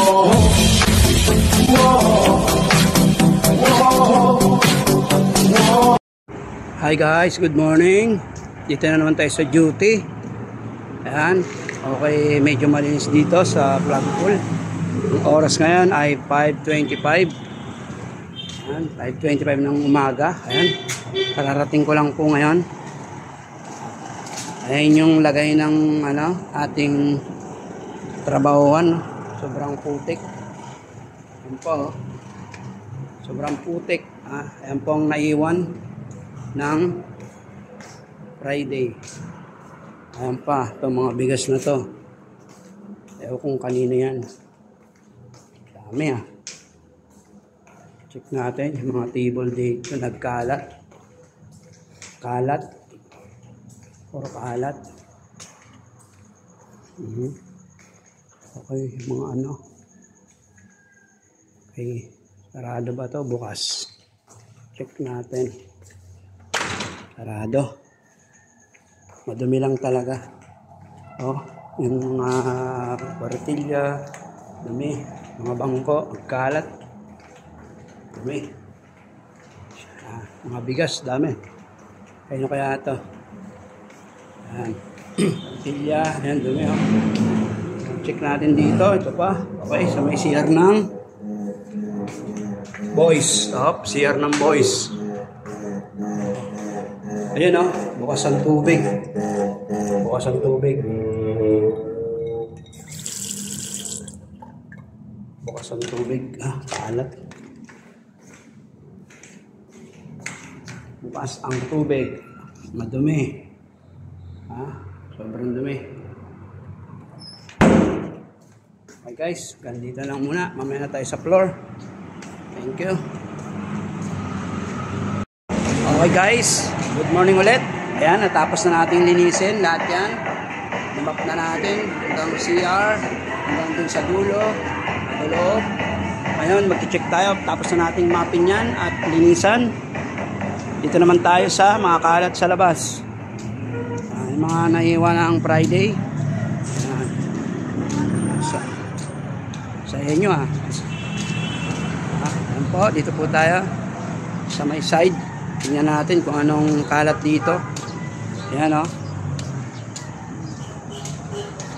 Hi guys, good morning. Dito na naman tayo sa duty. Ayan, okay, medyo malinis dito sa plug pool. Ang oras ngayon ay 5:25. Ayan, 5:25 ng umaga. Ayan, kararating ko lang po ngayon. Ayan yung lagay ng ating trabahuan. Sobrang putik. Ayan po, sobrang putik. Ayan po ang naiwan ng Friday. Ayan pa, itong mga bigas na to. Ewan kung kanino yan. Dami Check natin yung mga table dito. Nagkalat. Kalat. Puro kalat. Okay, mga Okay, sarado ba to? Bukas. Check natin. Sarado. Madumi lang talaga. Yung mga tortilla, dumi. Mga bangko, kalat. Dumi. Mga bigas, dami. Kaya kaya ito. Ayan. Tortilla, ayan, dumi. Check natin dito. Ito pa. Okay, sa may CR ng boys. CR ng boys. Ayan bukas ang tubig. Bukas ang tubig. Bukas ang tubig. Kalat. Bukas ang tubig. Madumi. Sobrang dumi. Okay guys, ganito lang muna. Mamaya na tayo sa floor. Thank you. Okay guys, good morning ulit. Ayan, natapos na natin linisin lahat yan. Nimap na natin hanggang CR, hanggang dun sa dulo, sa loob. Ngayon, mag-check tayo. Tapos na natin mapin yan at linisan. Dito naman tayo sa mga kalat sa labas. Yung mga naiwan ng Friday. Ayan. Sa inyo Ayan po, dito po tayo sa may side. Tingnan natin kung anong kalat dito. Ayan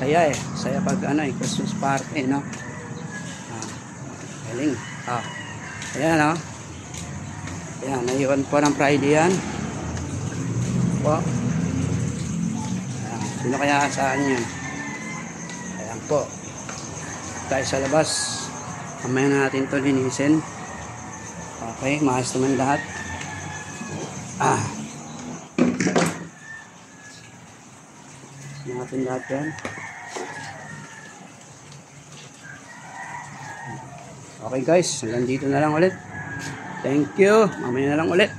Saya saya pag Christmas party galing. Ayan Ayan, naiwan po ng Friday yan. Po. Ayan, sino kaya saan yan? Ayan po. Tayo sa labas. Mamaya na natin ito linisin. Okay, maayos naman lahat. Natin lahat yan. Okay guys, hanggang dito na lang ulit. Thank you. Mamaya na lang ulit.